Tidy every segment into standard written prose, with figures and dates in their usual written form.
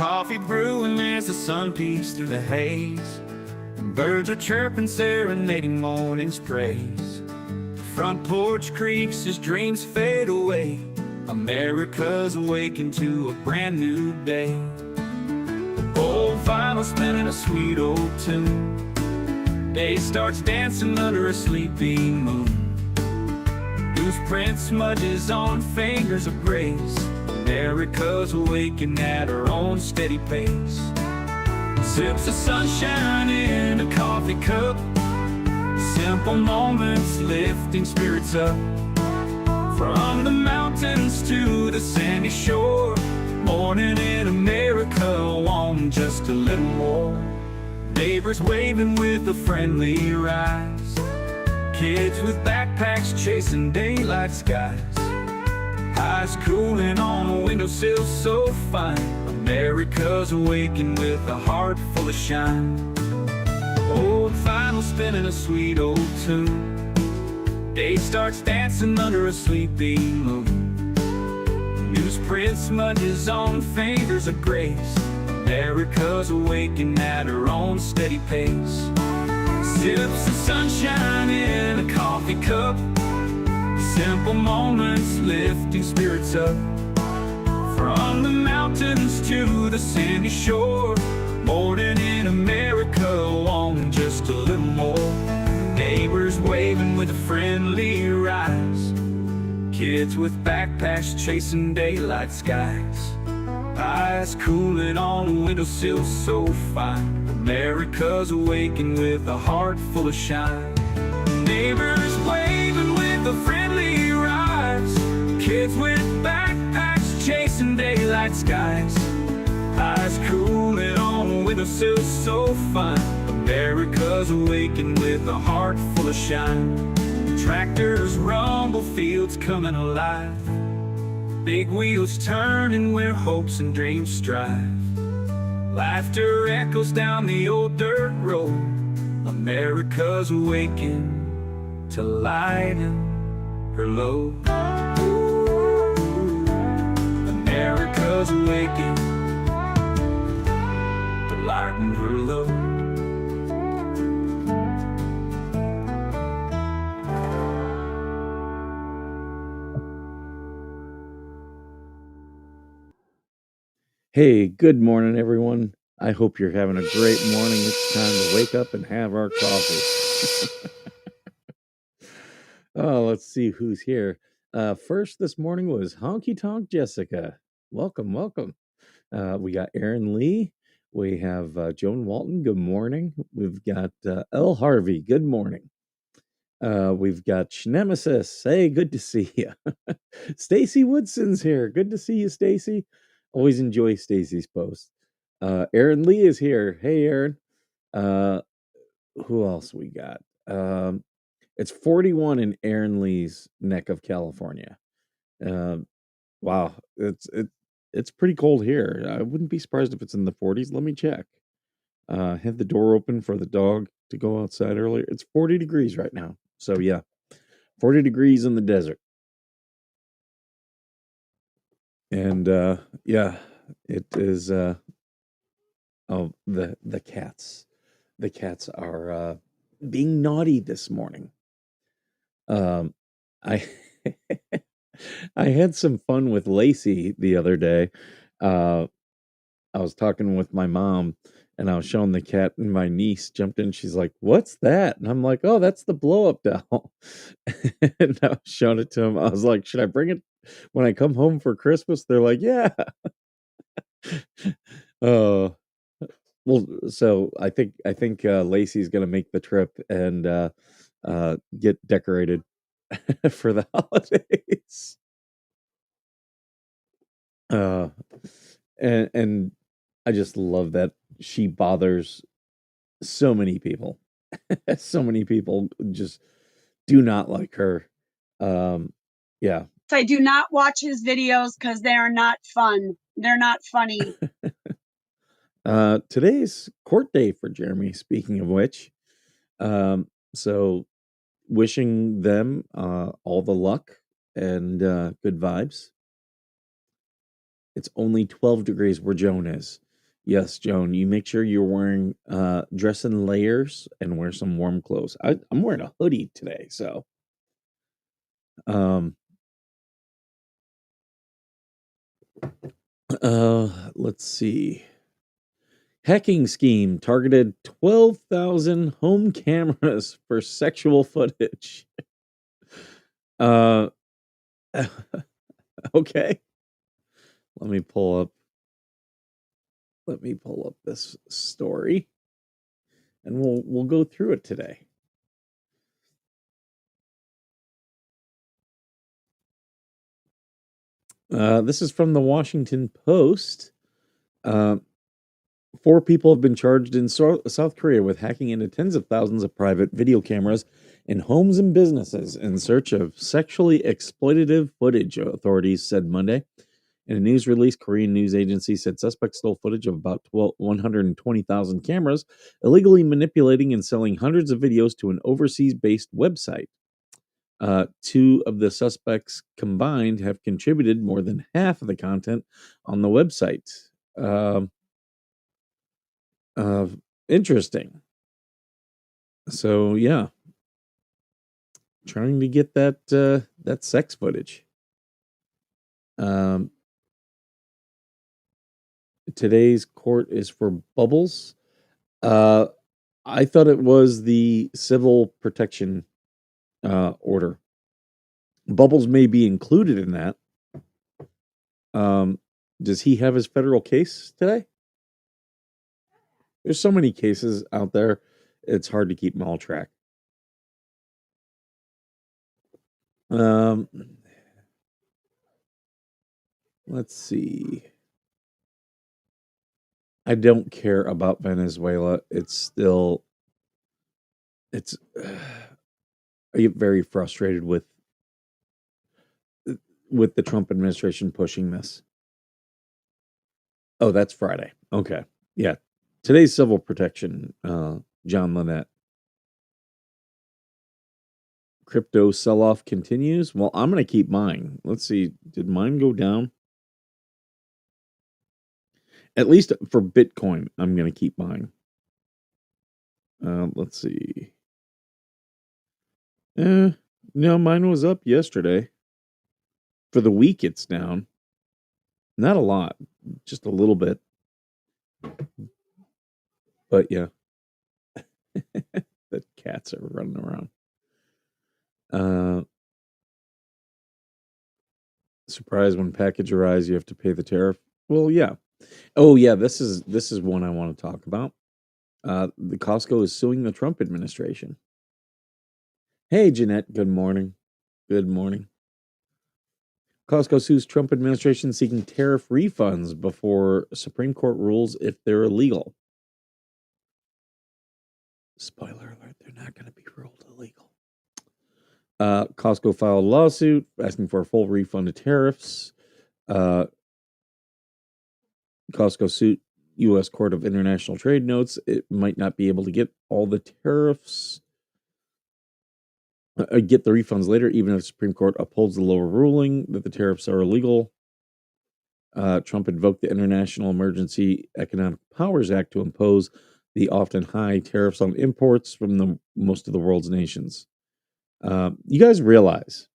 coffee brewing as the sun peeks through the haze. Birds are chirping, serenading morning's praise. The front porch creaks as dreams fade away. America's awakened to a brand new day. Old vinyl spinning a sweet old tune. Day starts dancing under a sleepy moon. Loose print smudges on fingers of grace. America's awakened at her own steady pace. Sips of sunshine in a coffee cup. Simple moments lifting spirits up. From the mountains to the sandy shore. Morning in America, on just a little more. Neighbors waving with a friendly rise. Kids with backpacks chasing daylight skies. Eyes cooling on a windowsill so fine. America's awakened with a heart full of shine. Old vinyl spinning a sweet old tune. Day starts dancing under a sleepy moon. Newsprint smudges on fingers of grace. America's awakened at her own steady pace. Sips of sunshine in a coffee cup. Simple moments lifting spirits up. From the mountains to the sandy shore. Morning in America, on just a little more. Neighbors waving with a friendly rise. Kids with backpacks chasing daylight skies. Eyes cooling on a windowsill so fine. America's awakened with a heart full of shine. Neighbors waving with a friendly rise. Kids with backpacks chasing daylight skies. Eyes cooling on a windowsill so fine. America's awakened with a heart full of shine. Tractors rumble, fields coming alive. Big wheels turning where hopes and dreams strive. Laughter echoes down the old dirt road. America's awakened to lighten her load. America's awakened to lighten her load. Hey, good morning, everyone. I hope you're having a great morning. It's time to wake up and have our coffee. Oh, let's see who's here. First this morning was Honky Tonk Jessica. Welcome, welcome. We got Aaron Lee. We have Joan Walton. Good morning. We've got L. Harvey. Good morning. We've got Schnemesis. Hey, good to see you. Stacy Woodson's here. Good to see you, Stacy. Always enjoy Stacy's posts. Aaron Lee is here. Hey, Aaron. Who else we got? It's 41 in Aaron Lee's neck of California. Wow, it's pretty cold here. I wouldn't be surprised if it's in the 40s. Let me check. Had the door open for the dog to go outside earlier. It's 40 degrees right now. So yeah, 40 degrees in the desert. And yeah, it is oh, the cats. The cats are being naughty this morning. I I had some fun with Lacey the other day. I was talking with my mom and I was showing the cat, and my niece jumped in. She's like, "What's that?" And I'm like, "Oh, that's the blow up doll." And I was showing it to him. I was like, "Should I bring it when I come home for Christmas?" They're like, "Yeah." Oh, well, so I think Lacey's gonna make the trip and get decorated for the holidays. Uh, and I just love that she bothers so many people. So many people just do not like her. Yeah. I do not watch his videos because they are not fun. They're not funny. Today's court day for Jeremy, speaking of which. So wishing them all the luck and good vibes. It's only 12 degrees where Joan is. Yes, Joan, you make sure you're wearing dress in layers and wear some warm clothes. I'm wearing a hoodie today, so um let's see. Hacking scheme targeted 12,000 home cameras for sexual footage. Uh okay. Let me pull up this story and we'll go through it today. This is from the Washington Post. Uh, 4 people have been charged in South Korea with hacking into tens of thousands of private video cameras in homes and businesses in search of sexually exploitative footage, authorities said Monday. In a news release, Korean news agency said suspects stole footage of about 120,000 cameras, illegally manipulating and selling hundreds of videos to an overseas based website. 2 of the suspects combined have contributed more than half of the content on the website. Um, uh, Interesting. So yeah, trying to get that sex footage. Um, Today's court is for Bubbles. Uh, I thought it was the civil protection order. Bubbles may be included in that. Um, does he have his federal case today? There's so many cases out there, it's hard to keep them all track. Um, let's see. I don't care about Venezuela. It's I get very frustrated with the Trump administration pushing this. Oh, that's Friday. Okay. Yeah. Today's civil protection, John Lynette. Crypto sell-off continues. Well, I'm gonna keep mine. Let's see. Did mine go down? At least for Bitcoin, I'm gonna keep mine. Let's see. No, mine was up yesterday. For the week, it's down. Not a lot, just a little bit. But yeah, the cats are running around. Surprise when package arrives, you have to pay the tariff. Well, yeah. Oh, yeah. This is one I want to talk about. The Costco is suing the Trump administration. Hey, Jeanette. Good morning. Good morning. Costco sues Trump administration seeking tariff refunds before Supreme Court rules if they're illegal. Spoiler alert, they're not going to be ruled illegal. Costco filed a lawsuit asking for a full refund of tariffs. Costco sued U.S. Court of International Trade notes it might not be able to get all the tariffs, get the refunds later, even if the Supreme Court upholds the lower ruling that the tariffs are illegal. Trump invoked the International Emergency Economic Powers Act to impose the often high tariffs on imports from most of the world's nations. You guys realize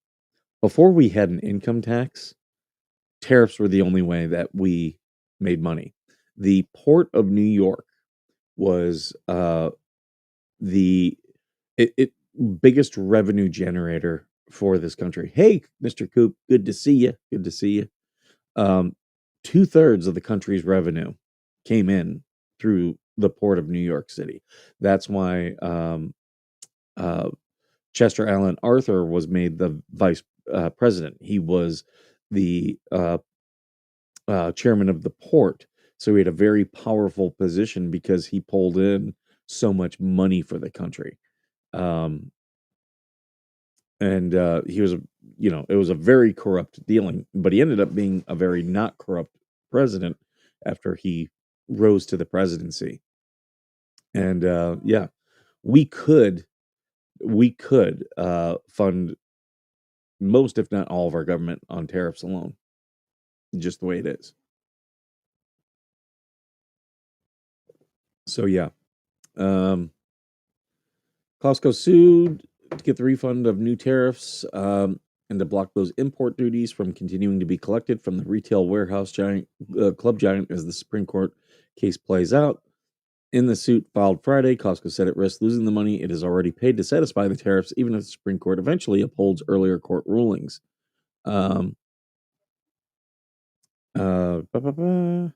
before we had an income tax, tariffs were the only way that we made money. The Port of New York was the biggest revenue generator for this country. Hey, Mr. Coop, good to see you. Good to see you. 2/3 of the country's revenue came in through the Port of New York City. That's why Chester Alan Arthur was made the vice president. He was the chairman of the port. So he had a very powerful position because he pulled in so much money for the country. Um, and he was, it was a very corrupt dealing, but he ended up being a very not corrupt president after he rose to the presidency. And yeah, we could fund most, if not all, of our government on tariffs alone, just the way it is. So yeah, um, Costco sued to get the refund of new tariffs and to block those import duties from continuing to be collected from the retail warehouse giant club giant as the Supreme Court case plays out. In the suit filed Friday, Costco said it risks losing the money it has already paid to satisfy the tariffs, even if the Supreme Court eventually upholds earlier court rulings. Um, ba, ba, ba.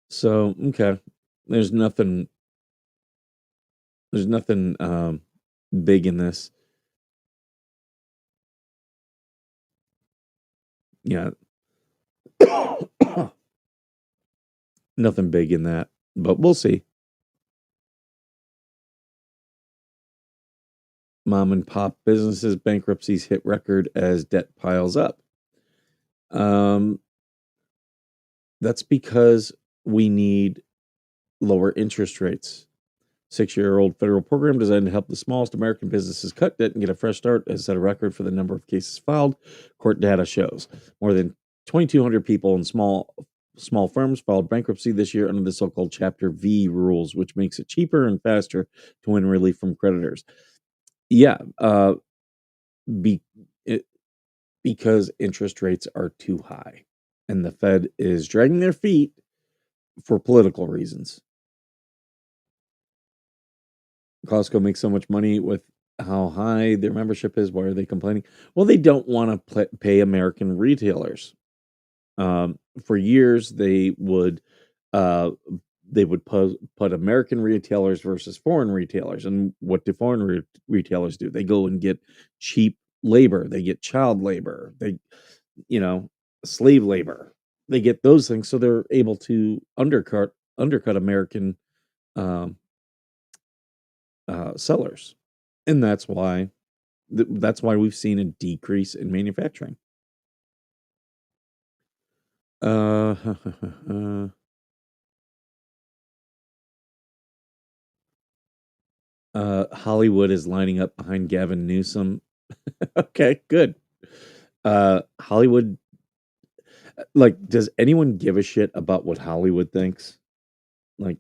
So okay, there's nothing. There's nothing big in this. Yeah, nothing big in that, but we'll see. Mom and pop businesses bankruptcies hit record as debt piles up. Um, that's because we need lower interest rates. 6-year-old federal program designed to help the smallest American businesses cut debt and get a fresh start has set a record for the number of cases filed. Court data shows more than 2,200 people in small firms filed bankruptcy this year under the so-called Chapter V rules, which makes it cheaper and faster to win relief from creditors. Yeah, be, it, because interest rates are too high, and the Fed is dragging their feet for political reasons. Costco makes so much money with how high their membership is. Why are they complaining? Well, they don't want to pay American retailers. For years, uh, they would put American retailers versus foreign retailers. And what do foreign retailers do? They go and get cheap labor. They get child labor. They, you know, slave labor. They get those things, so they're able to undercut American um, sellers, and that's why we've seen a decrease in manufacturing. Uh, Hollywood is lining up behind Gavin Newsom. Okay, good. Hollywood, like, does anyone give a shit about what Hollywood thinks? Like,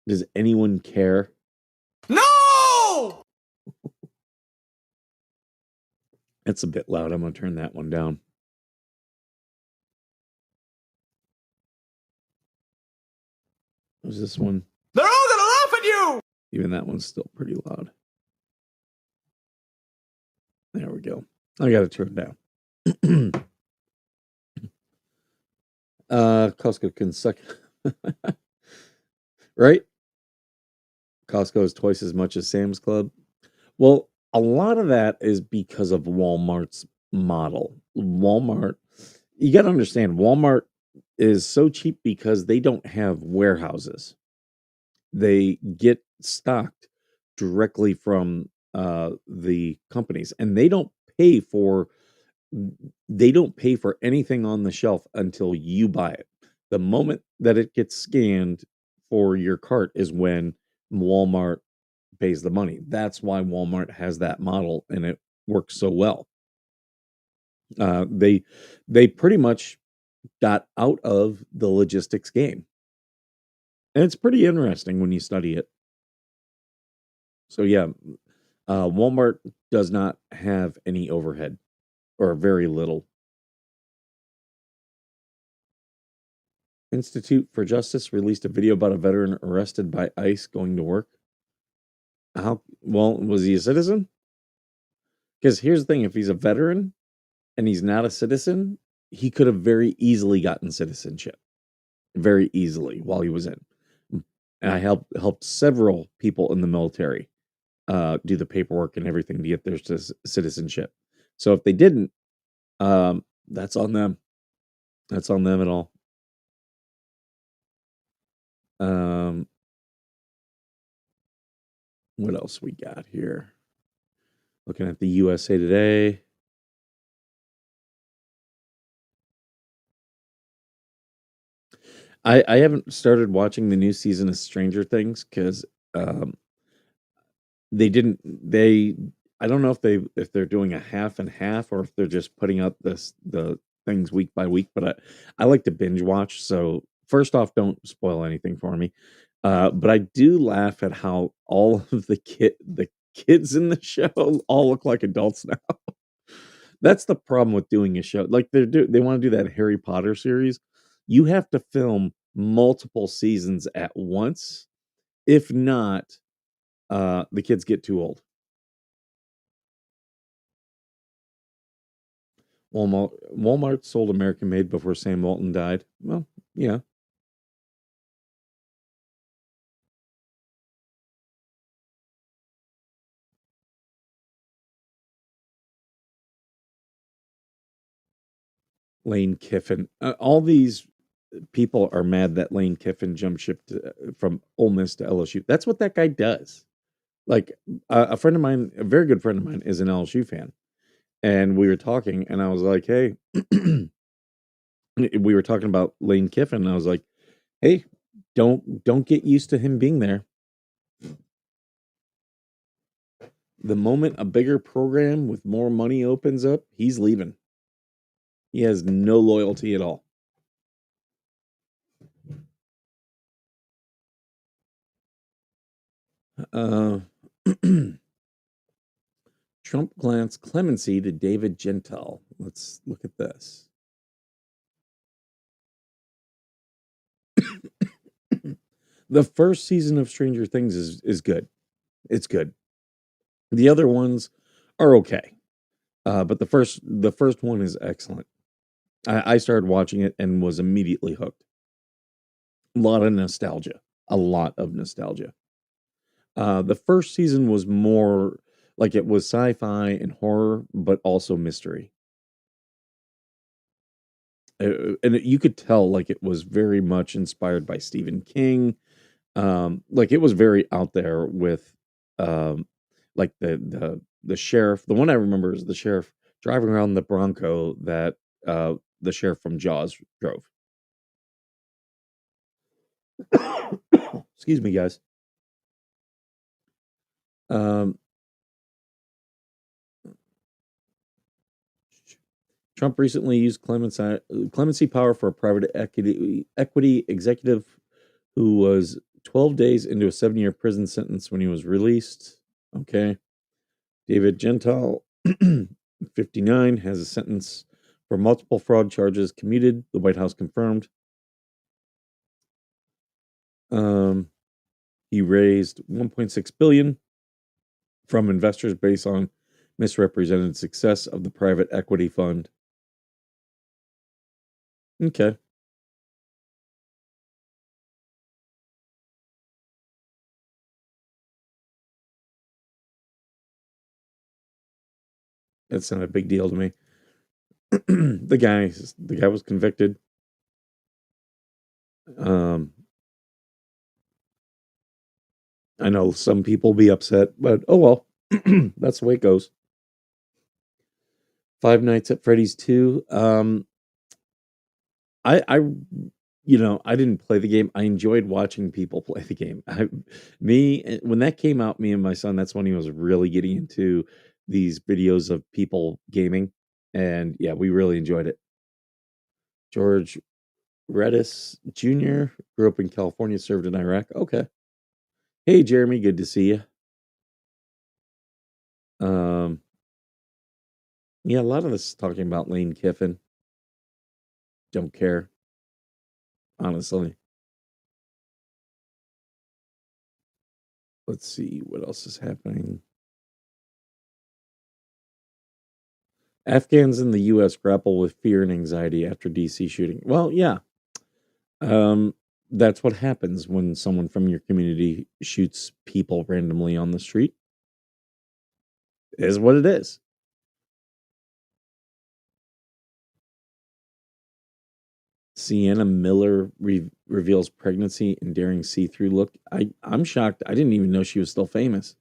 does anyone care? No! It's a bit loud. I'm gonna turn that one down. What's this one? They're all gonna laugh at you! Even that one's still pretty loud. There we go. I gotta turn it down. Costco can suck. Right? Costco is twice as much as Sam's Club. Well, a lot of that is because of Walmart's model. Walmart, you got to understand, Walmart is so cheap because they don't have warehouses. They get stocked directly from the companies, and pay for they don't pay for anything on the shelf until you buy it. The moment that it gets scanned for your cart is when Walmart pays the money. That's why Walmart has that model and it works so well. They pretty much got out of the logistics game. And it's pretty interesting when you study it. So yeah, Walmart does not have any overhead or very little. Institute for Justice released a video about a veteran arrested by ICE going to work. How well was he a citizen? Because here's the thing: if he's a veteran and he's not a citizen, he could have very easily gotten citizenship, very easily while he was in. And I helped several people in the military do the paperwork and everything to get their citizenship. So if they didn't, that's on them. That's on them at all. What else we got here? Looking at the USA Today. I haven't started watching the new season of Stranger Things because um, they didn't they I don't know if they're doing a half and half or if they're just putting out the things week by week, but I like to binge watch, so first off, don't spoil anything for me. But I do laugh at how all of the kids in the show all look like adults now. That's the problem with doing a show. Like they want to do that Harry Potter series. You have to film multiple seasons at once. If not, the kids get too old. Walmart sold American Made before Sam Walton died. Well, yeah. Lane Kiffin. All these people are mad that Lane Kiffin jumped ship from Ole Miss to LSU. That's what that guy does. Like a friend of mine, a very good friend of mine, is an LSU fan, and we were talking, and I was like, "Hey," we were talking about Lane Kiffin, and I was like, "Hey, don't get used to him being there. The moment a bigger program with more money opens up, he's leaving. He has no loyalty at all." Uh, Trump grants clemency to David Gentile. Let's look at this. The first season of Stranger Things is good. It's good. The other ones are okay, but the first one is excellent. I started watching it and was immediately hooked. A lot of nostalgia. A lot of nostalgia. The first season was more like it was sci-fi and horror, but also mystery. You could tell like it was very much inspired by Stephen King. Like it was very out there with like the sheriff. The one I remember is the sheriff driving around the Bronco that the sheriff from Jaws drove. Excuse me, guys. Um, Trump recently used clemency power for a private equity executive who was 12 days into a 7-year prison sentence when he was released. Okay. David Gentile, 59, has a sentence for multiple fraud charges commuted, the White House confirmed. He raised $1.6 billion from investors based on misrepresented success of the private equity fund. Okay. That's not a big deal to me. the guy was convicted. I know some people be upset, but oh well. That's the way it goes. Five Nights at Freddy's 2. I I didn't play the game. I enjoyed watching people play the game. When that came out, me and my son, that's when he was really getting into these videos of people gaming. And yeah, we really enjoyed it. George Redis Jr. grew up in California, served in Iraq. Okay. Hey, Jeremy, good to see you. Yeah, a lot of this is talking about Lane Kiffin. Don't care, honestly. Let's see what else is happening. Afghans in the U.S. grapple with fear and anxiety after DC shooting. Well, yeah. That's what happens when someone from your community shoots people randomly on the street. It is what it is. Sienna Miller reveals pregnancy and daring see-through look. I'm shocked. I didn't even know she was still famous.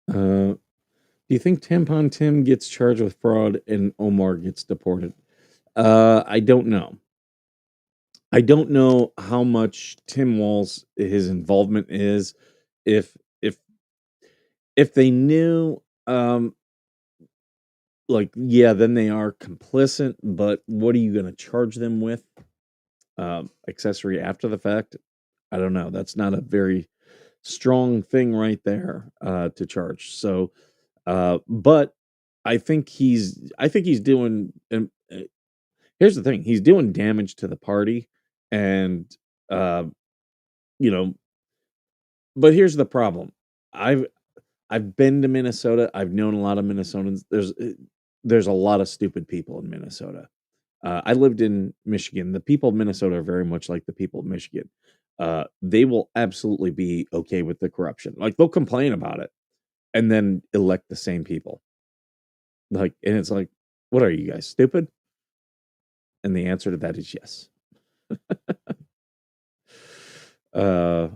Do you think Tampon Tim gets charged with fraud and Omar gets deported? I don't know. I don't know how much Tim Walz his involvement is. If if they knew, like, yeah, then they are complicit, but what are you going to charge them with? Accessory after the fact? I don't know. That's not a very strong thing right there to charge. So, but I think he's doing. Here's the thing: he's doing damage to the party, and uh, you know. But here's the problem: I've I've been to Minnesota. I've known a lot of Minnesotans. There's a lot of stupid people in Minnesota. I lived in Michigan. The people of Minnesota are very much like the people of Michigan. They will absolutely be okay with the corruption. Like they'll complain about it and then elect the same people. Like, and it's like, what are you guys stupid? And the answer to that is yes. uh,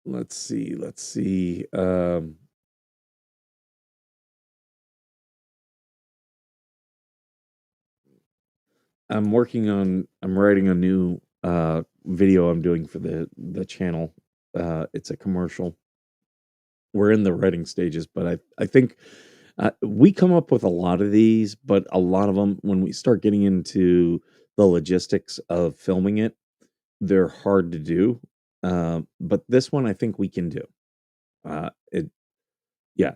let's see. Let's see. I'm writing a new video I'm doing for the channel. It's a commercial. We're in the writing stages, but I think we come up with a lot of these, but a lot of them, when we start getting into the logistics of filming it, they're hard to do. But this one I think we can do. It Yeah,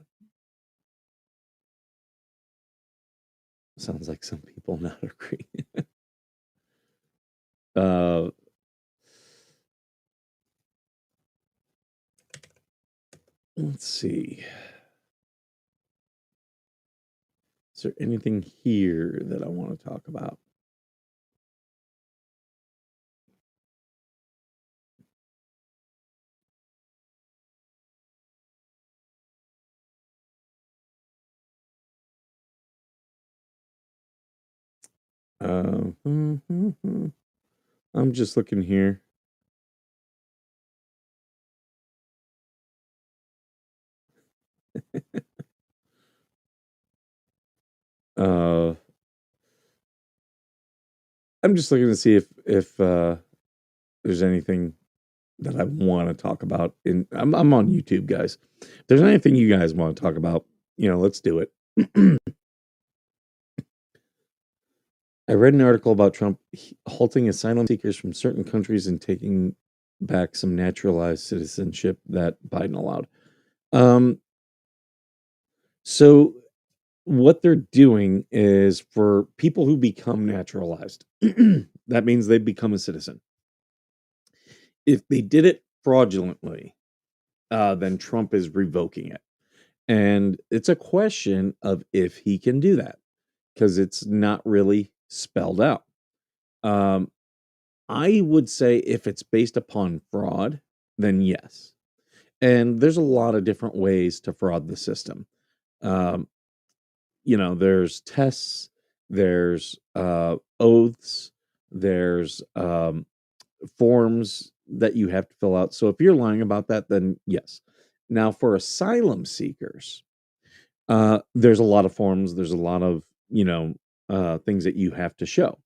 sounds like some people not agree. uh, let's see. Is there anything here that I want to talk about? I'm just looking here. Uh, I'm just looking to see if there's anything that I want to talk about. I'm on YouTube, guys. If there's anything you guys want to talk about, let's do it. I read an article about Trump halting asylum seekers from certain countries and taking back some naturalized citizenship that Biden allowed. Um, so what they're doing is for people who become naturalized, that means they become a citizen. If they did it fraudulently, then Trump is revoking it. And it's a question of if he can do that because it's not really spelled out. Um, I would say if it's based upon fraud, then yes. And there's a lot of different ways to fraud the system. Um, there's tests, there's oaths, there's forms that you have to fill out. So if you're lying about that, then yes. Now, for asylum seekers, there's a lot of forms, there's a lot of, things that you have to show.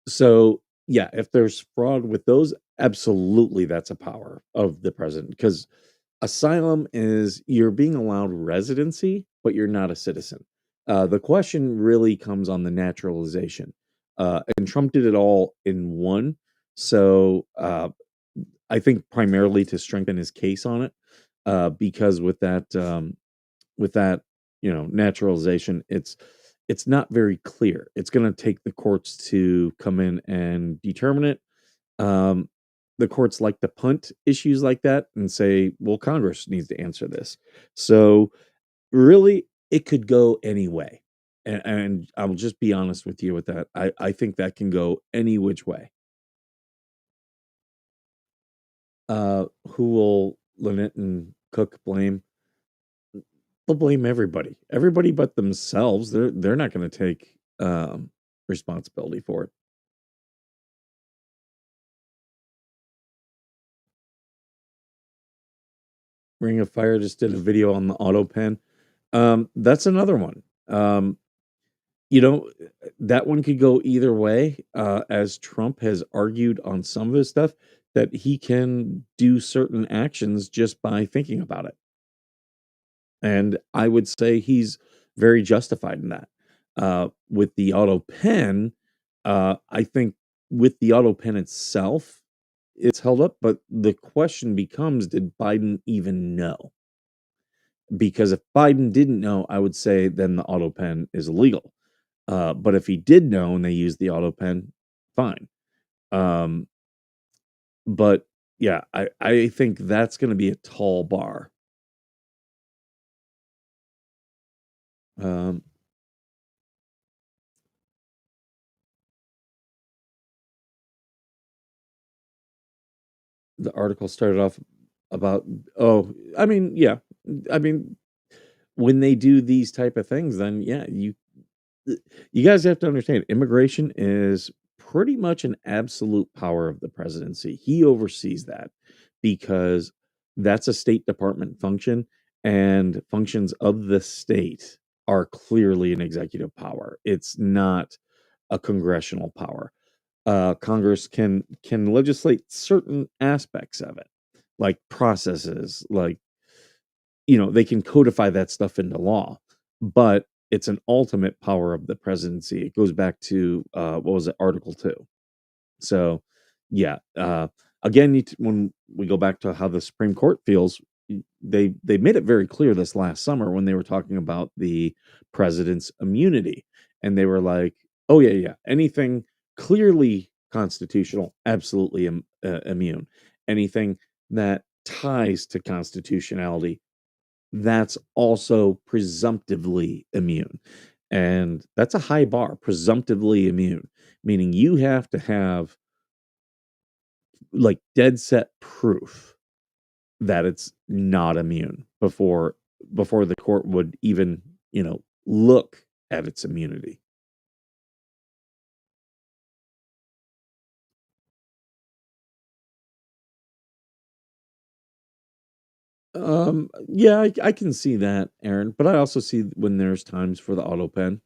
So, yeah, if there's fraud with those, absolutely that's a power of the president because asylum is you're being allowed residency, but you're not a citizen. The question really comes on the naturalization. And Trump did it all in one. So, I think primarily to strengthen his case on it, because with that, naturalization, it's not very clear. It's going to take the courts to come in and determine it. Um, the courts like to punt issues like that and say, well, Congress needs to answer this. So really, it could go any way. And I'll just be honest with you with that. I think that can go any which way. Who will Lynette and Cook blame? They'll blame everybody. Everybody but themselves. They're not going to take responsibility for it. Ring of Fire just did a video on the auto pen. That's another one. You know, that one could go either way, as Trump has argued on some of his stuff that he can do certain actions just by thinking about it. And I would say he's very justified in that. With the auto pen, I think with the auto pen itself, it's held up, but the question becomes, did Biden even know? Because if Biden didn't know, I would say then the auto pen is illegal. But if he did know and they used the auto pen, fine. Um, but yeah, I think that's going to be a tall bar. Um, the article started off about, oh, I mean, yeah, I mean, when they do these type of things, then yeah, you guys have to understand immigration is pretty much an absolute power of the presidency. He oversees that because that's a State Department function, and functions of the state are clearly an executive power. It's not a congressional power. Congress can legislate certain aspects of it, like processes, like they can codify that stuff into law, but it's an ultimate power of the presidency. It goes back to what was it, Article 2. So, yeah, again, when we go back to how the Supreme Court feels, they made it very clear this last summer when they were talking about the president's immunity, and they were like, "Oh yeah, yeah, anything clearly constitutional, absolutely immune. Anything that ties to constitutionality, that's also presumptively immune." And that's a high bar, presumptively immune, meaning you have to have like dead set proof that it's not immune before the court would even, look at its immunity. Yeah, I can see that, Aaron, but I also see when there's times for the auto pen.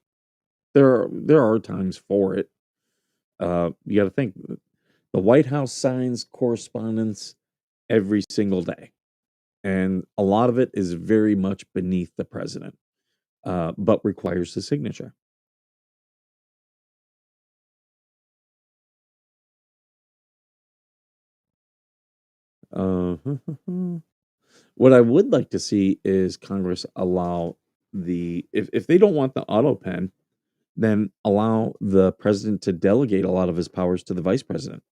There are times for it. You got to think the White House signs correspondence every single day, and a lot of it is very much beneath the president, but requires his signature. Uh, what I would like to see is Congress allow if they don't want the auto pen, then allow the president to delegate a lot of his powers to the vice president,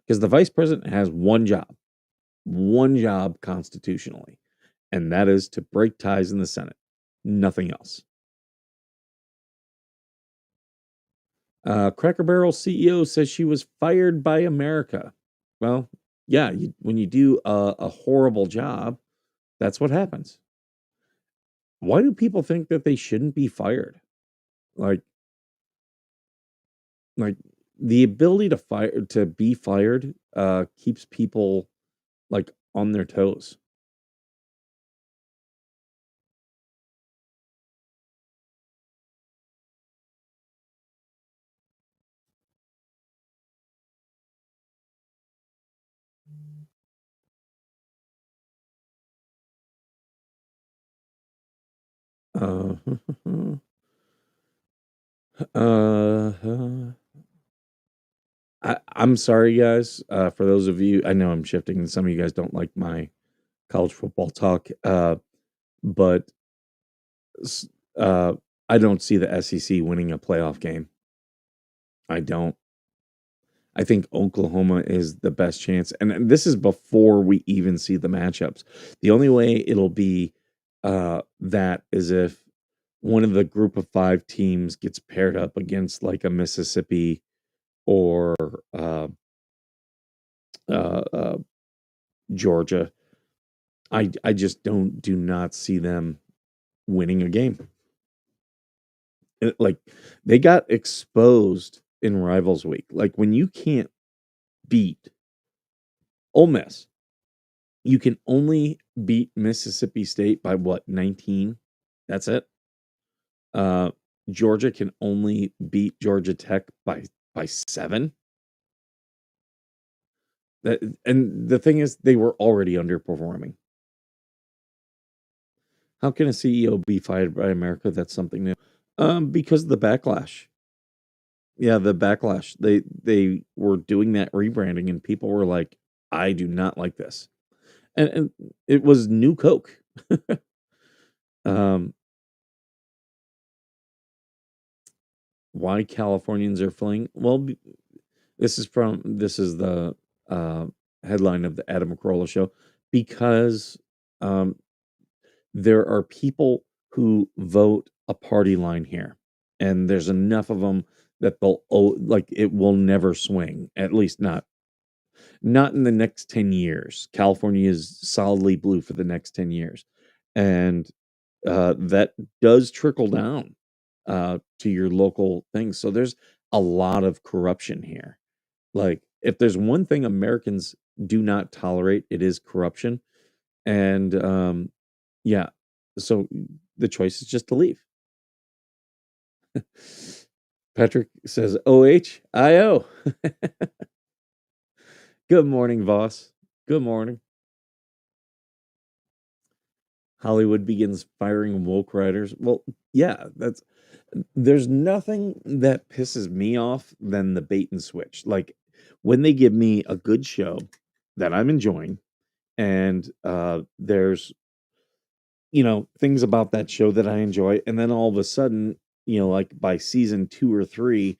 because the vice president has one job constitutionally, and that is to break ties in the Senate, nothing else. Cracker Barrel CEO says she was fired by America. Well, yeah, when you do a horrible job, that's what happens. Why do people think that they shouldn't be fired? Like, like the ability to be fired keeps people like on their toes. Uh, uh, I'm sorry, guys. For those of you, I know I'm shifting, and some of you guys don't like my college football talk. But s- uh, I don't see the SEC winning a playoff game. I don't. I think Oklahoma is the best chance, and this is before we even see the matchups. The only way it'll be that is if one of the group of five teams gets paired up against like a Mississippi or uh, Georgia. I just do not see them winning a game. Like they got exposed in Rivals Week. Like when you can't beat Ole Miss, you can only beat Mississippi State by what, 19? That's it. uh, Georgia can only beat Georgia Tech by 7. And the thing is, they were already underperforming. How can a CEO be fired by America? That's something new. Because of the backlash. Yeah, the backlash. They were doing that rebranding, and people were like, "I do not like this," and it was New Coke. um, why Californians are fleeing? Well, this is the uh, headline of the Adam Carolla show, because um, there are people who vote a party line here, and there's enough of them that like it will never swing. At least not in the next 10 years. California is solidly blue for the next 10 years, and that does trickle down to your local things. So there's a lot of corruption here. Like, if there's one thing Americans do not tolerate, it is corruption. And yeah, so the choice is just to leave. Patrick says, OHIO. Good morning, Voss. Good morning. Hollywood begins firing woke writers. Well, yeah, there's nothing that pisses me off than the bait and switch. Like, when they give me a good show that I'm enjoying, and there's things about that show that I enjoy, and then all of a sudden, like by season 2 or 3,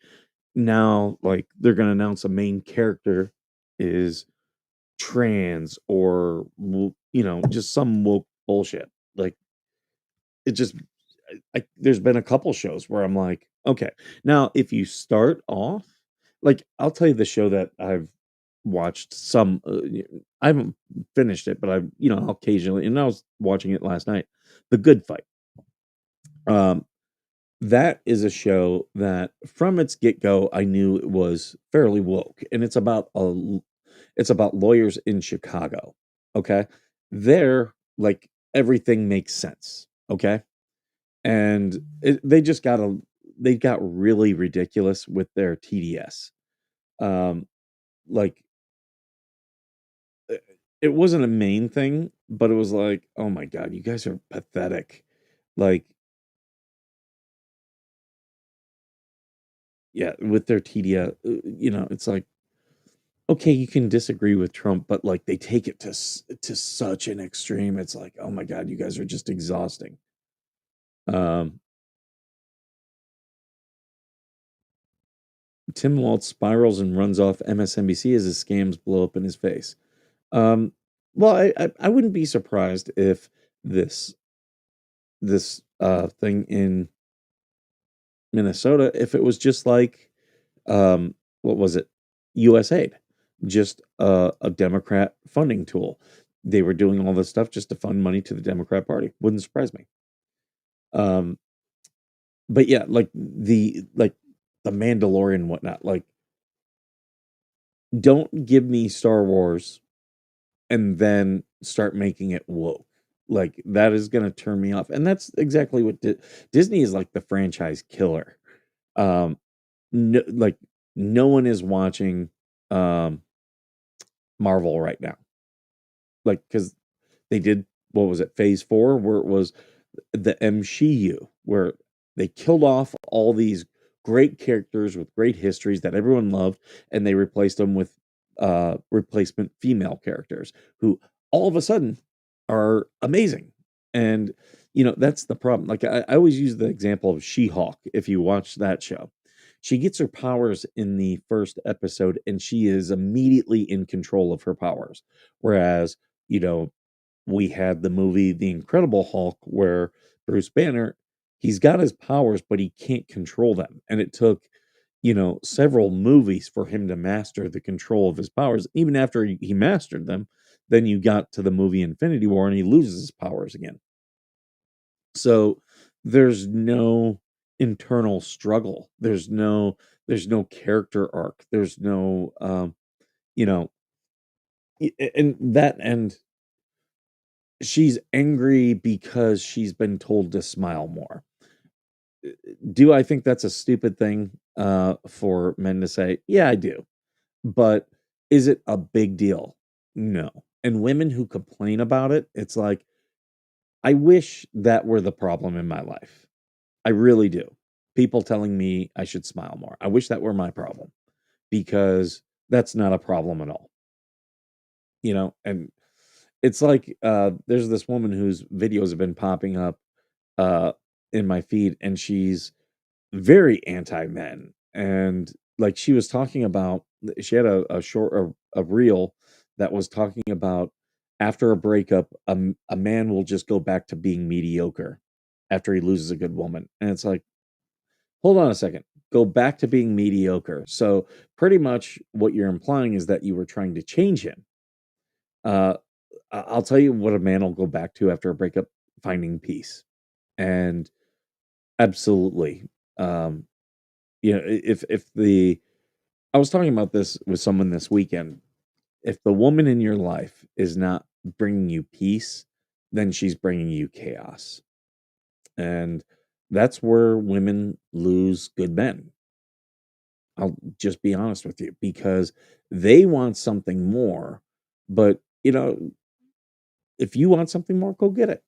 now like they're going to announce a main character is trans, or just some woke bullshit. Like, it just there's been a couple shows where I'm like, okay, now if you start off, like, I'll tell you the show that I've watched some. I haven't finished it, but I'll occasionally, and I was watching it last night. The Good Fight. Um, that is a show that from its get go, I knew it was fairly woke, and it's about lawyers in Chicago. Okay, there, like, everything makes sense. Okay, and they got really ridiculous with their TDS. Um, like, it wasn't a main thing, but it was like, oh my god, you guys are pathetic. Like, yeah, with their TDS, it's like, okay, you can disagree with Trump, but like they take it to such an extreme. It's like, oh my god, you guys are just exhausting. Um, Tim Waltz spirals and runs off MSNBC as his scams blow up in his face. Um, well, I wouldn't be surprised if this thing in Minnesota, if it was just like, what was it, USAID, just a Democrat funding tool. They were doing all this stuff just to fund money to the Democrat Party. Wouldn't surprise me. Um, but yeah, like the Mandalorian and whatnot. Like, don't give me Star Wars and then start making it woke. Like, that is going to turn me off. And that's exactly what Disney is, like the franchise killer. Um, no, like, no one is watching um Marvel right now. Like, because they did, what was it, Phase 4, where it was the MCU, where they killed off all these great characters with great histories that everyone loved, and they replaced them with replacement female characters who all of a sudden are amazing. And that's the problem. Like, I always use the example of She-Hulk. If you watch that show, she gets her powers in the first episode, and she is immediately in control of her powers. Whereas, you know, we had the movie The Incredible Hulk, where Bruce Banner, he's got his powers, but he can't control them. And it took, several movies for him to master the control of his powers. Even after he mastered them, then you got to the movie Infinity War and he loses his powers again. So there's no internal struggle. There's no character arc. There's no you know and she's angry because she's been told to smile more. do I think that's a stupid thing for men to say? Yeah, I do. But is it a big deal? No. And women who complain about it, it's like, I wish that were the problem in my life. I really do. People telling me I should smile more. I wish that were my problem because that's not a problem at all. And it's like there's this woman whose videos have been popping up uh in my feed, and she's very anti-men. And like she was talking about, she had a short a reel that was talking about after a breakup, a man will just go back to being mediocre after he loses a good woman. And it's like, hold on a second, go back to being mediocre. So pretty much what you're implying is that you were trying to change him. uh I'll tell you what a man will go back to after a breakup: finding peace. And absolutely, um if the I was talking about this with someone this weekend. If the woman in your life is not bringing you peace, then she's bringing you chaos. And that's where women lose good men. I'll just be honest with you, because they want something more. But, if you want something more, go get it.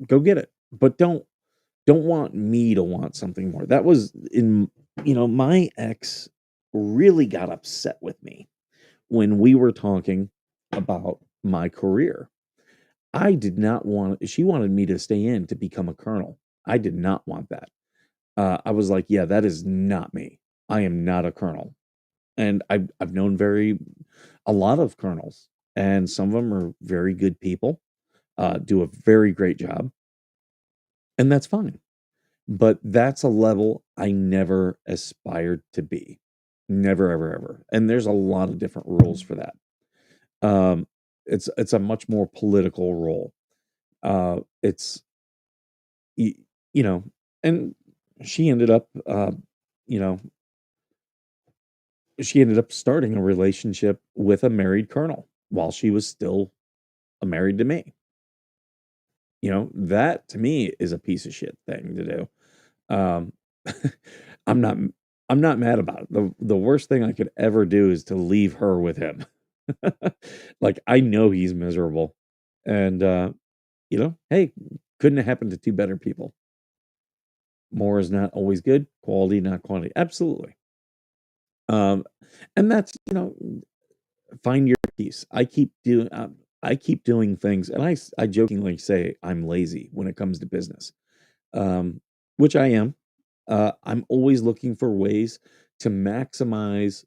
Go get it. But don't want me to want something more. That was my ex really got upset with me when we were talking about my career. I did not want She wanted me to stay in to become a colonel. I did not want that. I was like, yeah, that is not me. I am not a colonel. And I've known a lot of colonels, and some of them are very good people, do a very great job, and that's fine. But that's a level I never aspired to be. Never, ever, ever. And there's a lot of different rules for that. Um, it's a much more political role. It's y- you know, and she ended up, you know, she ended up starting a relationship with a married colonel while she was still married to me. That to me is a piece of shit thing to do. Um, I'm not I'm not mad about it. The worst thing I could ever do is to leave her with him. Like, I know he's miserable. And hey, couldn't have happened to two better people. More is not always good, quality not quantity. Absolutely. Um, and that's, find your peace. I keep doing things, and I jokingly say I'm lazy when it comes to business. Um, which I am. I'm always looking for ways to maximize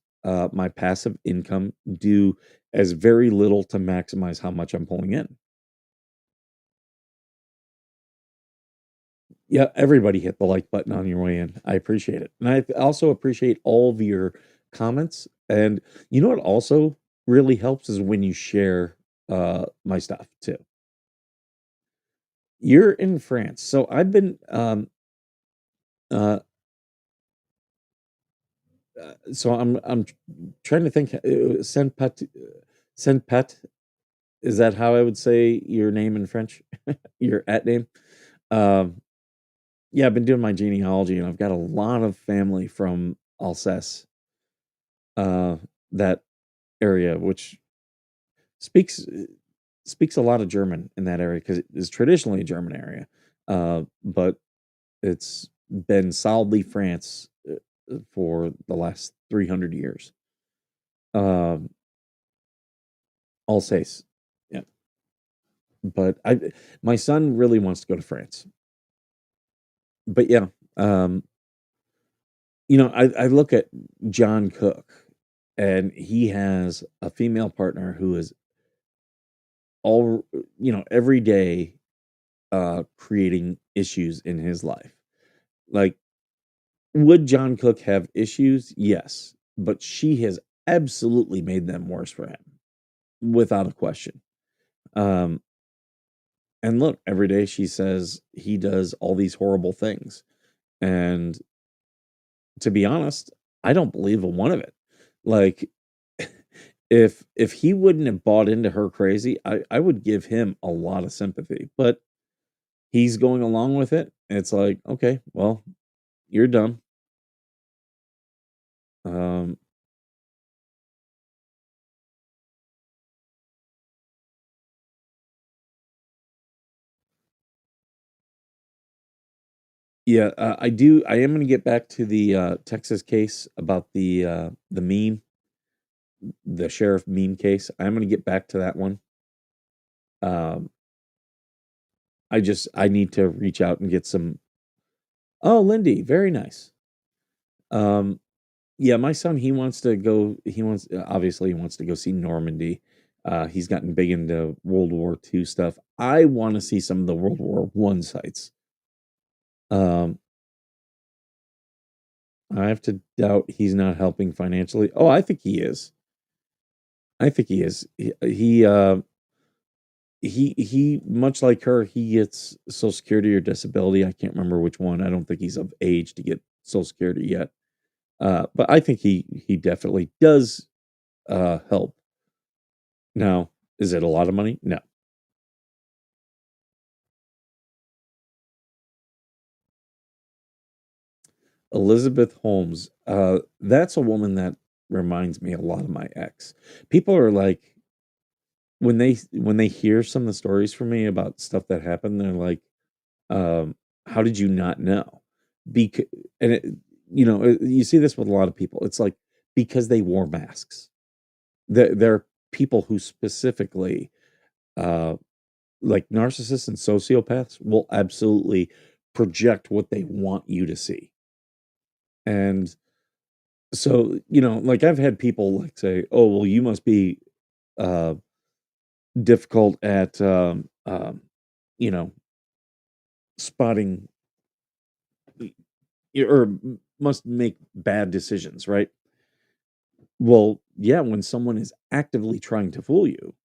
my passive income, do as very little to maximize how much I'm pulling in. Yeah, everybody hit the like button on your way in. I appreciate it. And I also appreciate all of your comments. And you know what also really helps is when you share my stuff too. You're in France. So I've been uh so I'm trying to think. Saint Pat, is that how I would say your name in French? Your at name? Um yeah, I've been doing my genealogy, and I've got a lot of family from Alsace, uh that area, which speaks speaks a lot of German in that area because it is traditionally a German area. But it's been solidly France for the last 300 years. Um Alsace. Yeah. But my son really wants to go to France. But yeah, um, I look at John Cook, and he has a female partner who is every day creating issues in his life. Like, would John Cook have issues? Yes, but she has absolutely made them worse for him, without a question. Um, and look, every day she says he does all these horrible things. And to be honest, I don't believe a one of it. Like, if he wouldn't have bought into her crazy, I would give him a lot of sympathy. But he's going along with it. And it's like, okay, well, You're done. Um, yeah, I do. I am going to get back to the Texas case about the meme, the sheriff meme case. I'm going to get back to that one. Um, I need to reach out and get some. Oh, Lindy, very nice. Um, yeah, my son, he wants to go. He wants obviously he wants to go see Normandy. He's gotten big into World War II stuff. I want to see some of the World War One sites. Um, I have to doubt he's not helping financially. Oh, I think he is. I think he is. He much like her, he gets Social Security or disability. I can't remember which one. I don't think he's of age to get Social Security yet. But I think he definitely does help. Now, is it a lot of money? No. Elizabeth Holmes, that's a woman that reminds me a lot of my ex. People are like, when they hear some of the stories from me about stuff that happened, they're like, "How did you not know?" Because and you see this with a lot of people. It's like because they wore masks. There are people who specifically, uh, like narcissists and sociopaths, will absolutely project what they want you to see. And so, like I've had people like say, "Oh, well, you must be uh, difficult at, you know, spotting or must make bad decisions, right?" Well, yeah, when someone is actively trying to fool you,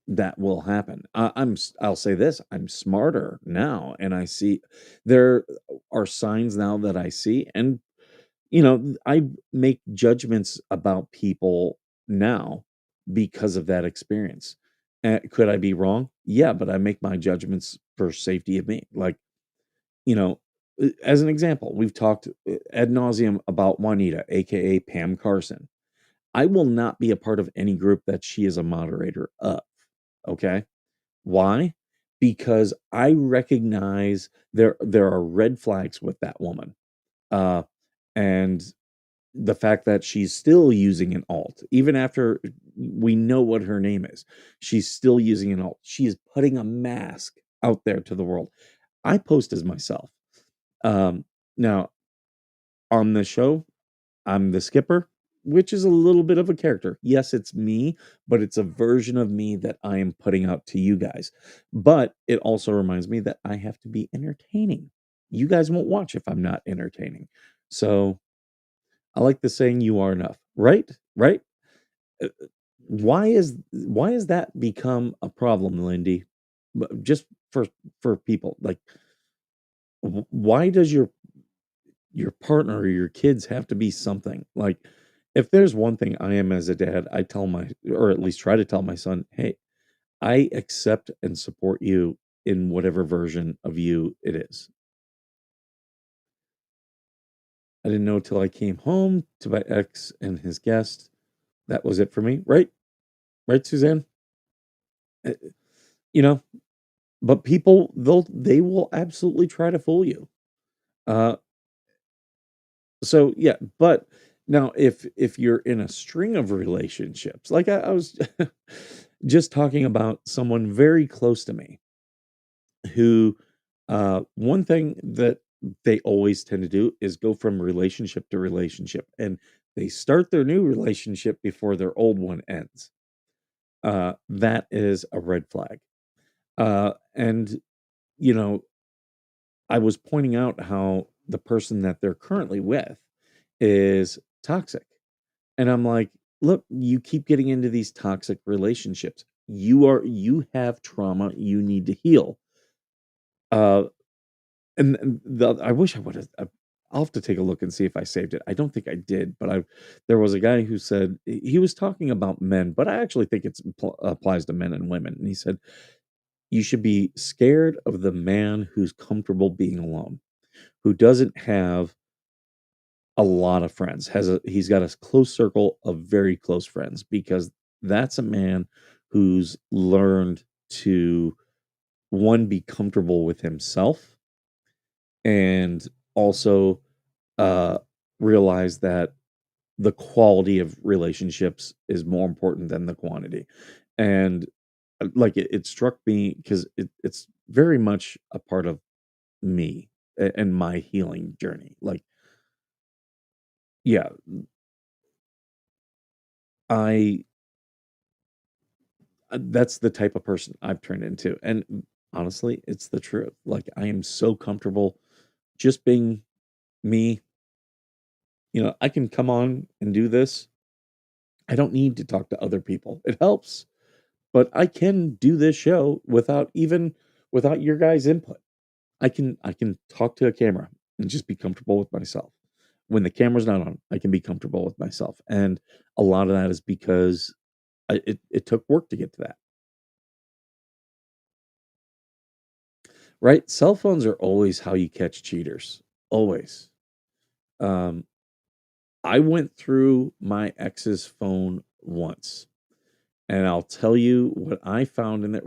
that will happen. I'll say this, I'm smarter now, and I see there are signs now that I see, and I make judgments about people now because of that experience. Could I be wrong? Yeah, but I make my judgments for safety of me. Like, you know, as an example, we've talked ad nauseum about Juanita, aka Pam Carson. I will not be a part of any group that she is a moderator of. Okay. Why? Because I recognize there are red flags with that woman. Uh, and the fact that she's still using an alt, even after we know what her name is, she's still using an alt. She is putting a mask out there to the world. I post as myself. Now, on the show, I'm the skipper, which is a little bit of a character. Yes, it's me, but it's a version of me that I am putting out to you guys. But it also reminds me that I have to be entertaining. You guys won't watch if I'm not entertaining. So I like the saying "you are enough." Right? Right? Uh, why has that become a problem, Lindy? Just for people, like why does your partner or your kids have to be something? Like if there's one thing I am as a dad, I tell my or at least try to tell my son, "Hey, I accept and support you in whatever version of you it is." I didn't know till I came home to my ex and his guest. That was it for me. Right? Right, Suzanne? Uh, You know, but people they will absolutely try to fool you. Uh so yeah, but now if you're in a string of relationships, like I was just talking about someone very close to me who one thing that they always tend to do is go from relationship to relationship, and they start their new relationship before their old one ends. That is a red flag. And you know I was pointing out how the person that they're currently with is toxic. And I'm like, look, you keep getting into these toxic relationships. You have trauma you need to heal. Uh and I wish I would have I'll have to take a look and see if I saved it. I don't think I did, but I there was a guy who said he was talking about men, but I actually think it's applies to men and women. And he said you should be scared of the man who's comfortable being alone, who doesn't have a lot of friends. He's got a close circle of very close friends because that's a man who's learned to one be comfortable with himself and also uh realize that the quality of relationships is more important than the quantity. And like it struck me because it's very much a part of me and my healing journey. Like, yeah, I that's the type of person I've turned into. And honestly, it's the truth. Like, I am so comfortable just being me. I can come on and do this. I don't need to talk to other people. It helps, but I can do this show without your guys' input. I can talk to a camera and just be comfortable with myself. When the camera's not on, I can be comfortable with myself. And a lot of that is because it took work to get to that. Right? Cell phones are always how you catch cheaters. Always. Um, I went through my ex's phone once, and I'll tell you what I found in there.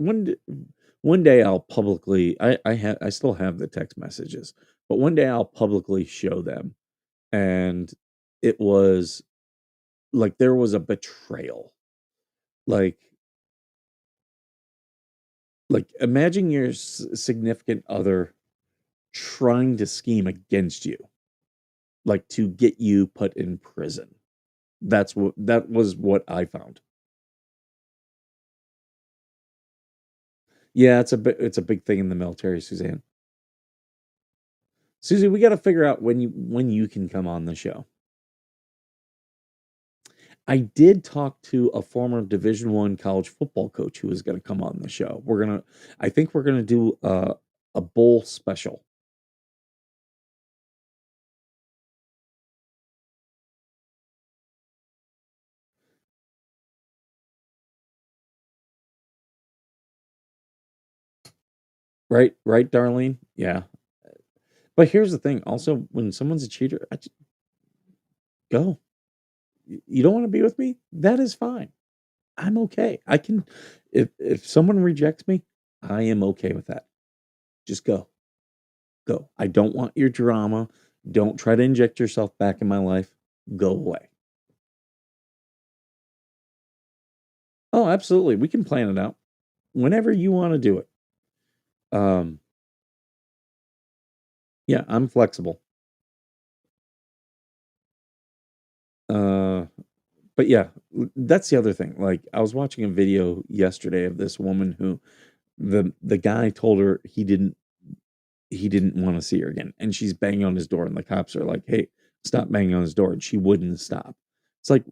One day I'll publicly I still have the text messages, but one day I'll publicly show them. And it was like there was a betrayal. Like imagine your significant other trying to scheme against you, like to get you put in prison. That was what I found. Yeah, it's a big thing in the military, Suzanne. Susie, we got to figure out when you can come on the show. I did talk to a former Division One college football coach who is going to come on the show. I think we're gonna do a bowl special. Right, right, Darlene. Yeah, but here's the thing. Also, when someone's a cheater, I just go. You don't want to be with me? That is fine. I'm okay. I can, if someone rejects me, I am okay with that. Just go. Go. I don't want your drama. Don't try to inject yourself back in my life. Go away. Oh, absolutely. We can plan it out whenever you want to do it. Um, yeah, I'm flexible. Uh, but yeah, that's the other thing. Like I was watching a video yesterday of this woman who the guy told her he didn't want to see her again, and she's banging on his door, and the cops are like, "Hey, stop banging on his door," and she wouldn't stop. It's like,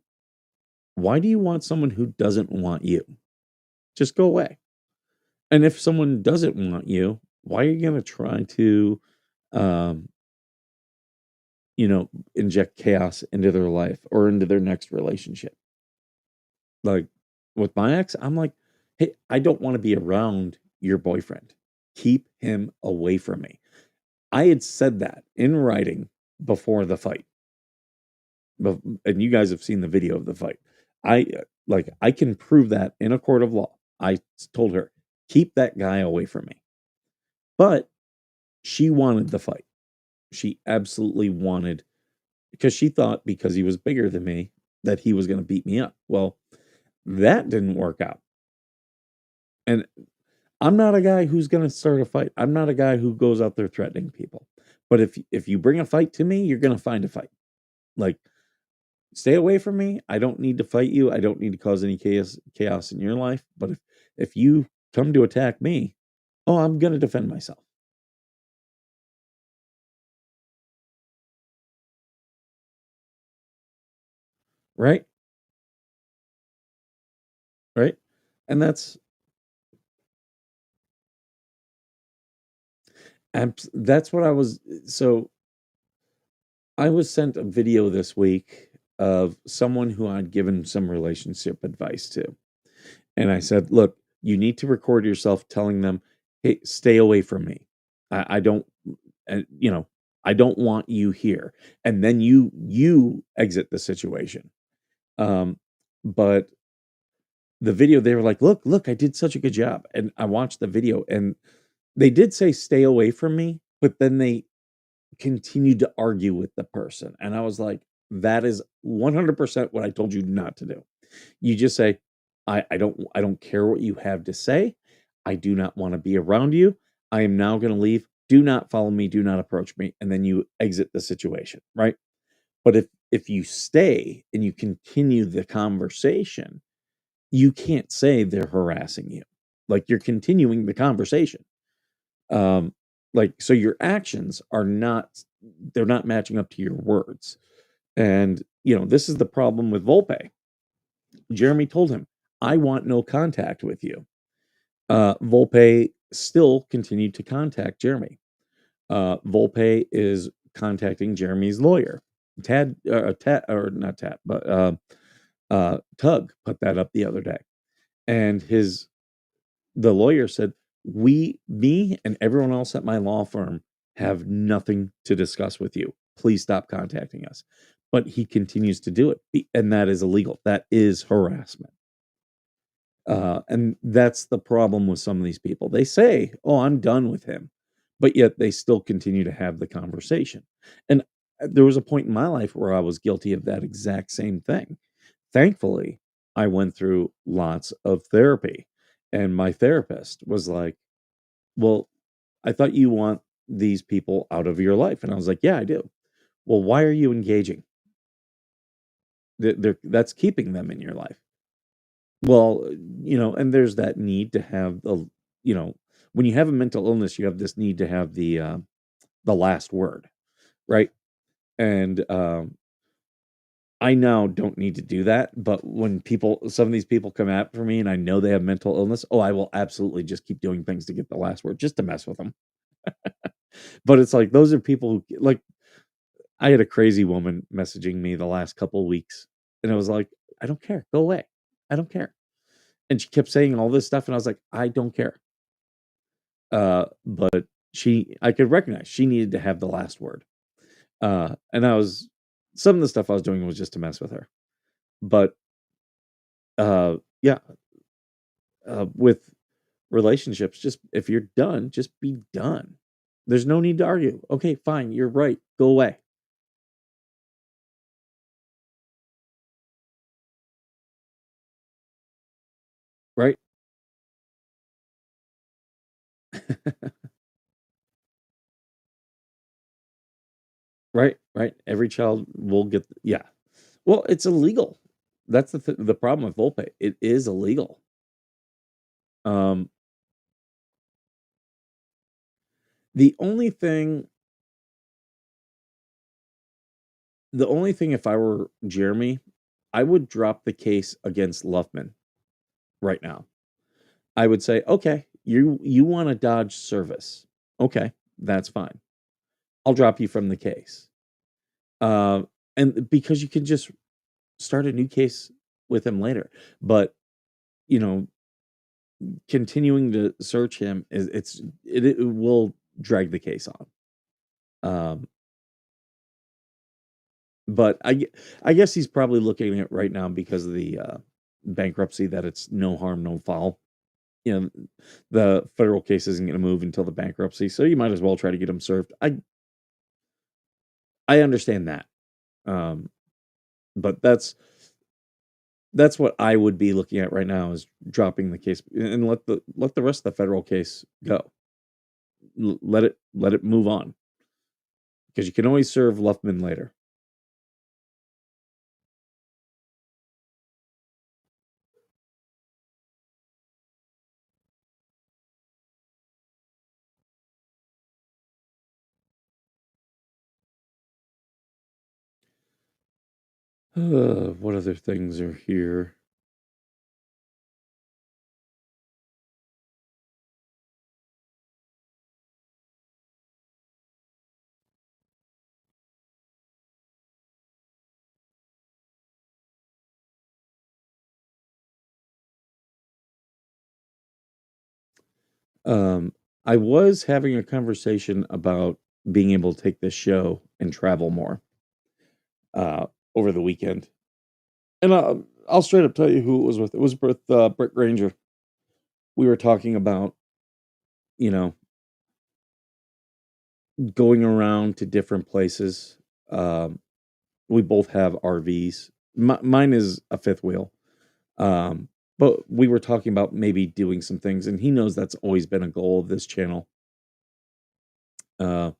why do you want someone who doesn't want you? Just go away. And if someone doesn't want you, why are you gonna try to, um, inject chaos into their life or into their next relationship? Like with my ex, I'm like, hey, I don't want to be around your boyfriend. Keep him away from me. I had said that in writing before the fight. And you guys have seen the video of the fight. I can prove that in a court of law. I told her, keep that guy away from me. But she wanted the fight. She absolutely wanted, because she thought because he was bigger than me that he was going to beat me up. Well, that didn't work out. And I'm not a guy who's going to start a fight. I'm not a guy who goes out there threatening people. But if you bring a fight to me, you're going to find a fight. Like, stay away from me. I don't need to fight you. I don't need to cause any chaos in your life. But if you come to attack me, oh, I'm going to defend myself. Right? Right? And that's what I was. So I was sent a video this week of someone who I'd given some relationship advice to. And I said, look, you need to record yourself telling them, hey, stay away from me. I don't, and I don't want you here. And then you exit the situation. Um, but the video, they were like, look, I did such a good job. And I watched the video and they did say stay away from me, but then they continued to argue with the person. And I was like, that is 100% what I told you not to do. You just say, I don't care what you have to say. I do not want to be around you. I am now going to leave. Do not follow me. Do not approach me. And then you exit the situation, right? But if you stay and you continue the conversation, you can't say they're harassing you. Like you're continuing the conversation. Um, like so your actions are not they're not matching up to your words. And this is the problem with Volpe. Jeremy told him, I want no contact with you. Volpe still continued to contact Jeremy. Volpe is contacting Jeremy's lawyer. Tad, or not Tad, but Tug put that up the other day. And the lawyer said, me and everyone else at my law firm have nothing to discuss with you. Please stop contacting us. But he continues to do it. And that is illegal. That is harassment. And that's the problem with some of these people. They say, oh, I'm done with him. But yet they still continue to have the conversation. And there was a point in my life where I was guilty of that exact same thing. Thankfully, I went through lots of therapy. And my therapist was like, well, I thought you want these people out of your life. And I was like, yeah, I do. Well, why are you engaging? That's keeping them in your life. Well, and there's that need to have you know, when you have a mental illness, you have this need to have the last word, right? And I now don't need to do that, but when some of these people come out for me and I know they have mental illness, oh, I will absolutely just keep doing things to get the last word just to mess with them. But it's like those are people who like I had a crazy woman messaging me the last couple of weeks, and I was like, I don't care. Go away. I don't care. And she kept saying all this stuff, and I was like, I don't care. But I could recognize she needed to have the last word. And some of the stuff I was doing was just to mess with her. But yeah, with relationships, just if you're done, just be done. There's no need to argue. Okay, fine, you're right. Go away. Right? Right, right. Every child will get yeah. Well, it's illegal. That's the problem with Volpe. It is illegal. Um, the only thing if I were Jeremy, I would drop the case against Luffman right now. I would say, okay, you want to dodge service. Okay, that's fine. I'll drop you from the case. And because you can just start a new case with him later. But you know, continuing to search him it will drag the case on. Um, but I guess he's probably looking at it right now because of the bankruptcy that it's no harm, no foul. The federal case isn't going to move until the bankruptcy, so you might as well try to get him served. I understand that, um, but that's what I would be looking at right now is dropping the case and let the rest of the federal case go. Let it move on because you can always serve Luffman later. What other things are here? Um, I was having a conversation about being able to take this show and travel more over the weekend. And I'll straight up tell you who it was with. It was with Brett Granger. We were talking about, you know, going around to different places. Um, we both have RVs. Mine is a fifth wheel. But we were talking about maybe doing some things, and he knows that's always been a goal of this channel. Uh,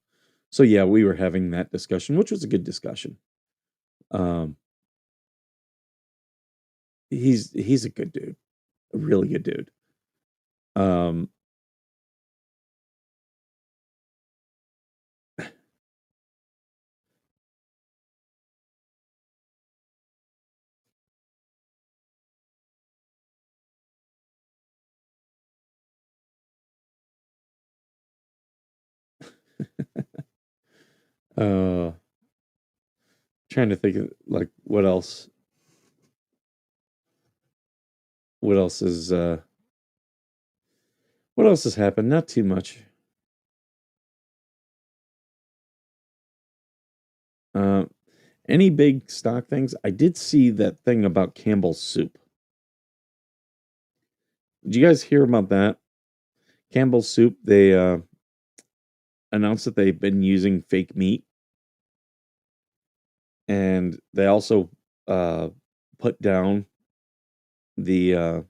so yeah, we were having that discussion, which was a good discussion. Um, he's a good dude, a really good dude. Um, uh, trying to think of like what else is what else has happened? Not too much. Uh, any big stock things? I did see that thing about Campbell's soup. Did you guys hear about that? Campbell's soup, they announced that they've been using fake meat, and they also uh, put down the uh,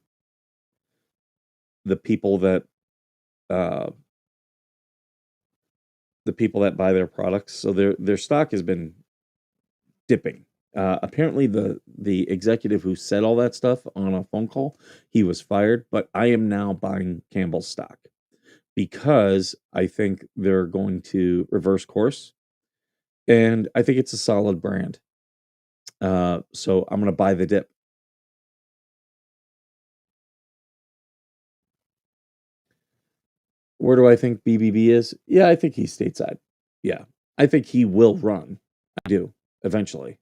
the people that uh, buy their products. So their stock has been dipping. Apparently, the executive who said all that stuff on a phone call, he was fired. But I am now buying Campbell's stock because I think they're going to reverse course, and I think it's a solid brand. So I'm going to buy the dip. Where do I think BBB is? Yeah, I think he's stateside. Yeah, I think he will run. I do eventually.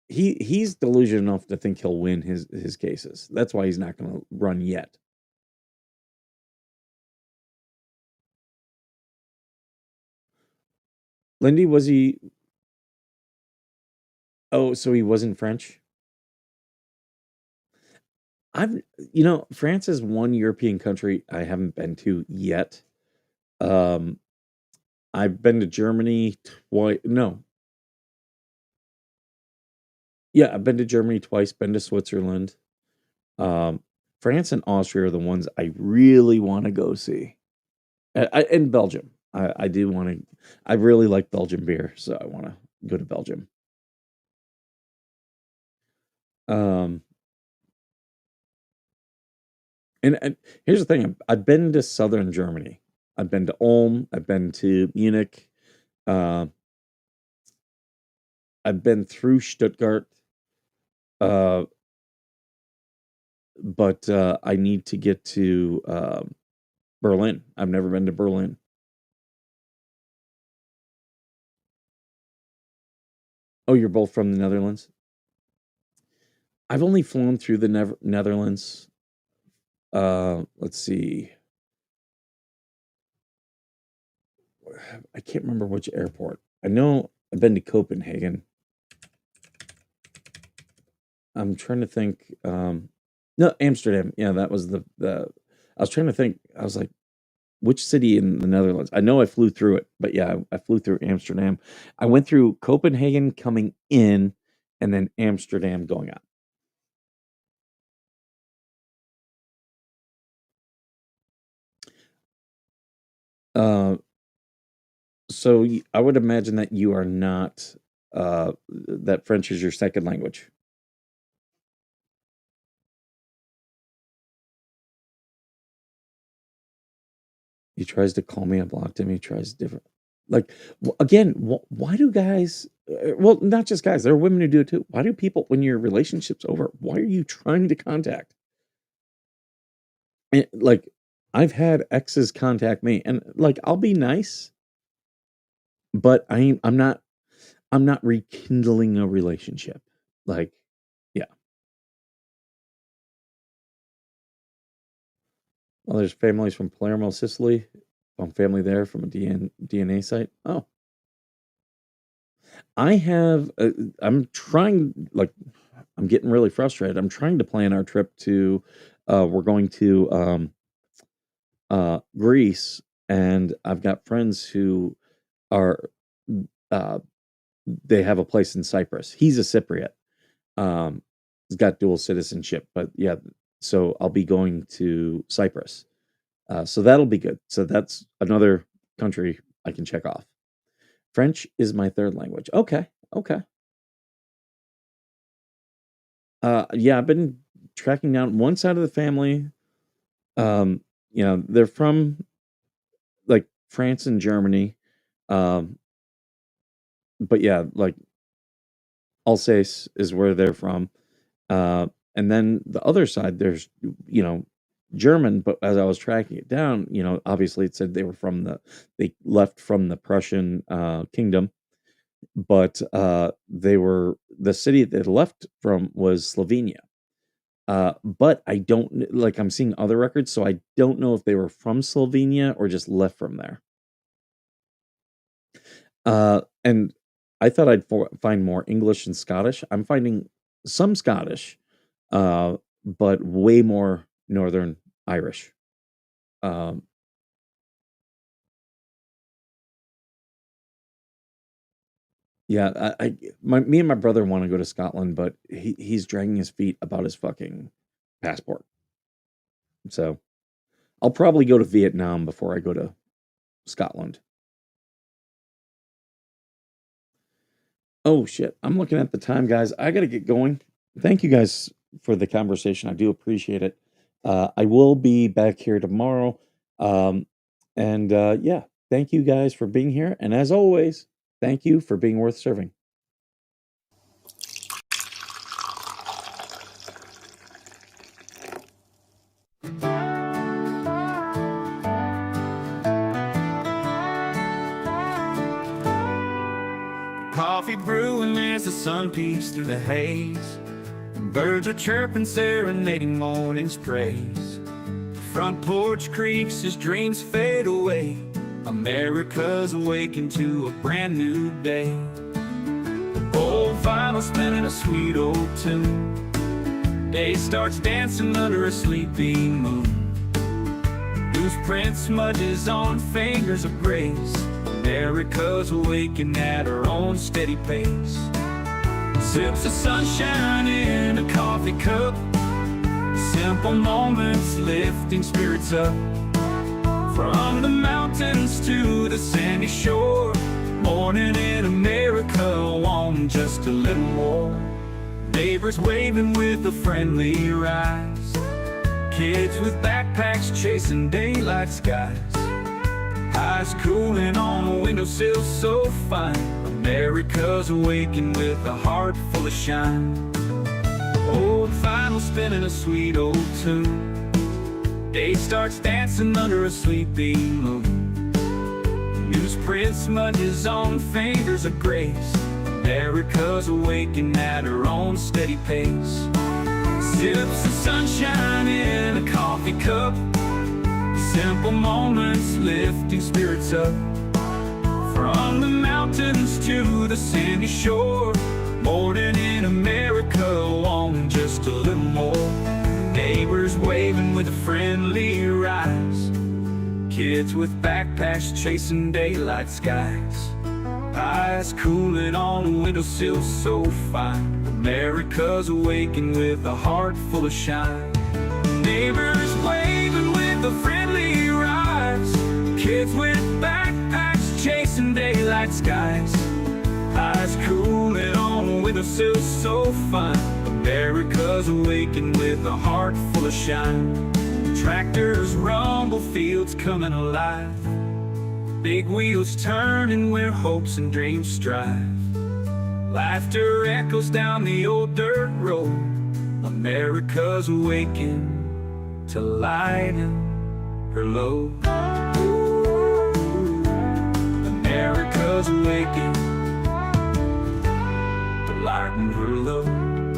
He's delusional enough to think he'll win his cases. That's why he's not going to run yet. Lindy, was he? Oh, so he wasn't French. I've France is one European country I haven't been to yet. Um, I've been to Germany twice. No, yeah, I've been to Germany twice. Been to Switzerland. Um, France and Austria are the ones I really want to go see. And Belgium. I do want to. I really like Belgian beer, so I want to go to Belgium. Um, and here's the thing: I've been to southern Germany. I've been to Ulm. I've been to Munich. Uh, I've been through Stuttgart. Uh, but I need to get to Berlin. I've never been to Berlin. Oh, you're both from the Netherlands? I've only flown through the Netherlands. Let's see. I can't remember which airport. I know I've been to Copenhagen. I'm trying to think. No, Amsterdam. Yeah, that was the. I was trying to think. I was like, which city in the Netherlands? I know I flew through it, but yeah, I flew through Amsterdam. I went through Copenhagen coming in, and then Amsterdam going out. Uh, so I would imagine that you are not that French is your second language. He tries to call me. I blocked him. He tries different. Like again, why do guys? Well, not just guys. There are women who do it too. Why do people, when your relationship's over, why are you trying to contact? And, like, I've had exes contact me, and like I'll be nice, but I'm not rekindling a relationship. Like, yeah. Well, there's families from Palermo, Sicily. Found family there from a DNA site. Oh, I have. I'm trying. Like, I'm getting really frustrated. I'm trying to plan our trip to. We're going to Greece, and I've got friends who are. Uh, they have a place in Cyprus. He's a Cypriot. He's got dual citizenship, but yeah. So I'll be going to Cyprus. So that'll be good. So that's another country I can check off. French is my third language. Okay. Okay. Yeah, I've been tracking down one side of the family. They're from like France and Germany. Um, but yeah, like Alsace is where they're from. And then the other side, there's, German, but as I was tracking it down, obviously it said they left from the Prussian kingdom, but the city they left from was Slovenia. But I don't like I'm seeing other records, so I don't know if they were from Slovenia or just left from there. And I thought I'd find more English and Scottish. I'm finding some Scottish, but way more Northern Irish. Um, yeah, me and my brother want to go to Scotland, but he's dragging his feet about his fucking passport. So I'll probably go to Vietnam before I go to Scotland. Oh shit, I'm looking at the time, guys. I gotta get going. Thank you guys for the conversation. I do appreciate it. I will be back here tomorrow. Um, and yeah, thank you guys for being here. And as always, thank you for being worth serving. Coffee brewing as the sun peeks through the haze. Birds are chirping, serenading morning's praise. Front porch creaks as dreams fade away. America's awakened to a brand new day. Old vinyl spinning a sweet old tune. Day starts dancing under a sleepy moon. Loose print smudges on fingers of grace. America's awakened at her own steady pace. Sips of sunshine in a coffee cup. Simple moments lifting spirits up. From the mountains to the sandy shore. Morning in America, want just a little more. Neighbors waving with a friendly rise. Kids with backpacks chasing daylight skies. Eyes cooling on a windowsill so fine. America's awakened with a heart full of shine. Old vinyl spinning a sweet old tune. Day starts dancing under a sleepy moon. Newsprint smudges on fingers of grace. America's awakened at her own steady pace. Sips of sunshine in a coffee cup. Simple moments lifting spirits up. From the mountains to the sandy shore. Morning in America, wanting just a little more. Neighbors waving with a friendly rise. Kids with backpacks chasing daylight skies. Eyes cooling on a windowsill so fine. America's awakened with a heart full of shine. Neighbors waving with a friendly rise. Kids with backpacks chasing daylight skies. Eyes cooling on a windowsill so fine. America's awakened with a heart full of shine. Tractors rumble, fields coming alive. Big wheels turning where hopes and dreams strive. Laughter echoes down the old dirt road. America's awakened to lighten her load. America's awakened to lighten her load.